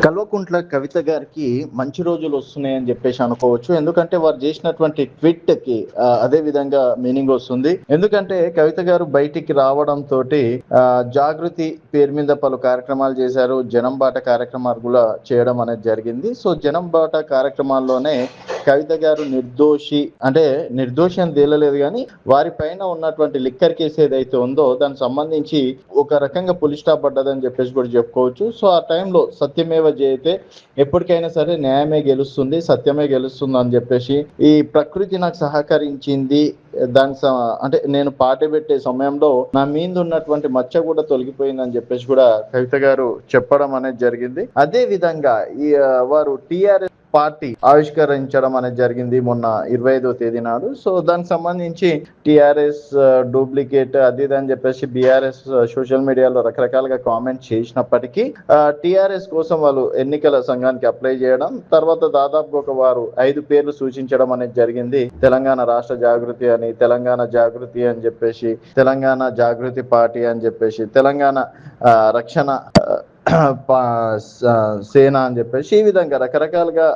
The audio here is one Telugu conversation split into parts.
కల్వకుంట్ల కవిత గారికి మంచి రోజులు వస్తున్నాయని చెప్పేసి అనుకోవచ్చు. ఎందుకంటే వారు చేసినటువంటి ట్వీట్‌కి అదే విధంగా మీనింగ్ వస్తుంది. ఎందుకంటే కవిత గారు బయటికి రావడంతోటి జాగృతి పేరు మీద పలు కార్యక్రమాలు చేశారు. జనం బాట కార్యక్రమాలు కూడా చేయడం అనేది జరిగింది. సో జనం బాట కార్యక్రమాల్లోనే కవిత గారు నిర్దోషి అని తేలలేదు కానీ వారి పైన ఉన్నటువంటి లిక్కర్ కేసు ఏదైతే ఉందో దానికి సంబంధించి ఒక రకంగా పులి స్టాప్ పడ్డదని చెప్పేసి కూడా చెప్పుకోవచ్చు. సో ఆ టైంలో సత్యమేవ జయతే, ఎప్పటికైనా సరే న్యాయమే గెలుస్తుంది, సత్యమే గెలుస్తుంది అని చెప్పేసి ఈ ప్రకృతి నాకు సహకరించింది. అంటే నేను పాట పెట్టే సమయంలో నా మీద ఉన్నటువంటి మచ్చ కూడా తొలగిపోయిందని చెప్పేసి కూడా కవిత గారు చెప్పడం అనేది జరిగింది. అదే విధంగా ఈ వారు టిఆర్ఎస్ పార్టీ ఆవిష్కరించడం అనేది జరిగింది మొన్న 25వ తేదీ నాడు. సో దానికి సంబంధించి టిఆర్ఎస్ డూప్లికేట్ అది అని చెప్పేసి బిఆర్ఎస్ సోషల్ మీడియాలో రకరకాలుగా కామెంట్ చేసినప్పటికీ టిఆర్ఎస్ కోసం వాళ్ళు ఎన్నికల సంఘానికి అప్లై చేయడం, తర్వాత దాదాపు వారు 5 పేర్లు సూచించడం అనేది జరిగింది. తెలంగాణ రాష్ట్ర జాగృతి అని, తెలంగాణ జాగృతి అని చెప్పేసి, తెలంగాణ జాగృతి పార్టీ అని చెప్పేసి, తెలంగాణ రక్షణ సేన అని చెప్పేసి ఈ విధంగా రకరకాలుగా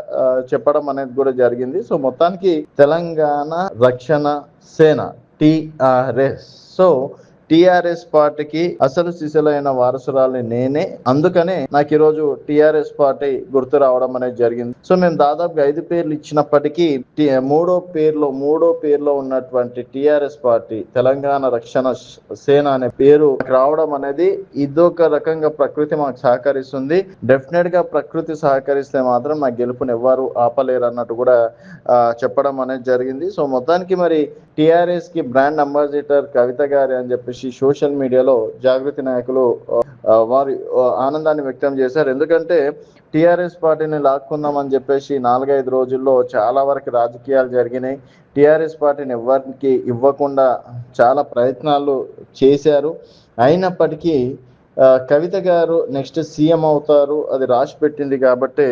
చెప్పడం అనేది కూడా జరిగింది. సో మొత్తానికి తెలంగాణ రక్షణ సేన టిఆర్ఎస్. సో టిఆర్ఎస్ పార్టీకి అసలు సిసలైన వారసురాలి నేనే, అందుకనే నాకు ఈరోజు టిఆర్ఎస్ పార్టీ గుర్తు రావడం అనేది జరిగింది. సో మేము దాదాపుగా 5 పేర్లు ఇచ్చినప్పటికీ మూడో పేరులో ఉన్నటువంటి టిఆర్ఎస్ పార్టీ తెలంగాణ రక్షణ సేన అనే పేరు రావడం అనేది ఇదొక రకంగా ప్రకృతి మాకు సహకరిస్తుంది. డెఫినెట్ గా ప్రకృతి సహకరిస్తే మాత్రం నా గెలుపుని ఎవ్వరు ఆపలేరు అన్నట్టు కూడా చెప్పడం అనేది జరిగింది. సో మొత్తానికి మరి టిఆర్ఎస్ కి బ్రాండ్ అంబాసిడర్ కవిత గారి అని చెప్పేసి సోషల్ మీడియాలో జాగృతి నాయకులు వారి ఆనందాన్ని వ్యక్తం చేశారు. ఎందుకంటే టిఆర్ఎస్ పార్టీని లాక్కుందామని చెప్పేసి 4-5 రోజుల్లో చాలా వరకు రాజకీయాలు జరిగినాయి. టిఆర్ఎస్ పార్టీని ఎవరికి ఇవ్వకుండా చాలా ప్రయత్నాలు చేశారు. అయినప్పటికీ కవిత గారు నెక్స్ట్ సీఎం అవుతారు, అది రాసి పెట్టింది కాబట్టి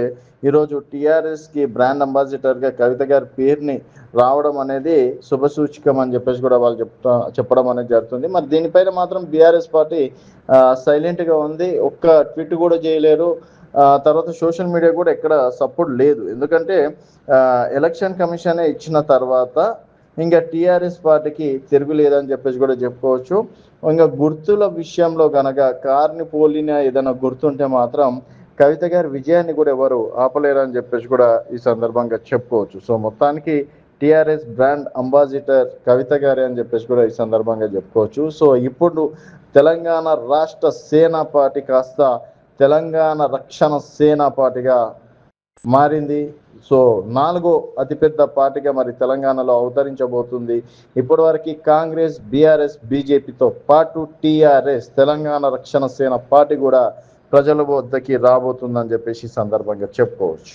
ఈరోజు టిఆర్ఎస్కి బ్రాండ్ అంబాసిడర్గా కవిత గారి పేరుని రావడం అనేది శుభసూచకం అని చెప్పేసి కూడా వాళ్ళు చెప్పడం అనేది జరుగుతుంది. మరి దీనిపైన మాత్రం బీఆర్ఎస్ పార్టీ సైలెంట్గా ఉంది, ఒక్క ట్వీట్ కూడా చేయలేరు. తర్వాత సోషల్ మీడియా కూడా ఎక్కడ సపోర్ట్ లేదు. ఎందుకంటే ఎలక్షన్ కమిషనే ఇచ్చిన తర్వాత ఇంకా టీఆర్ఎస్ పార్టీకి తిరుగులేదని చెప్పేసి కూడా చెప్పుకోవచ్చు. ఇంకా గుర్తుల విషయంలో గనక కార్ని పోలిన ఏదైనా గుర్తుంటే మాత్రం కవిత గారి విజయాన్ని కూడా ఎవరు ఆపలేరని చెప్పేసి కూడా ఈ సందర్భంగా చెప్పుకోవచ్చు. సో మొత్తానికి టిఆర్ఎస్ బ్రాండ్ అంబాసిడర్ కవిత గారి అని చెప్పేసి కూడా ఈ సందర్భంగా చెప్పుకోవచ్చు. సో ఇప్పుడు తెలంగాణ రాష్ట్ర సేనా పార్టీ కాస్త తెలంగాణ రక్షణ సేనా పార్టీగా మారింది. సో 4వ అతిపెద్ద పార్టీగా మరి తెలంగాణలో అవతరించబోతుంది. ఇప్పటి వరకు కాంగ్రెస్, బీఆర్ఎస్, బీజేపీతో పాటు టీఆర్ఎస్ తెలంగాణ రక్షణ సేన పార్టీ కూడా ప్రజల వద్దకి రాబోతుందని చెప్పేసి సందర్భంగా చెప్పుకోవచ్చు.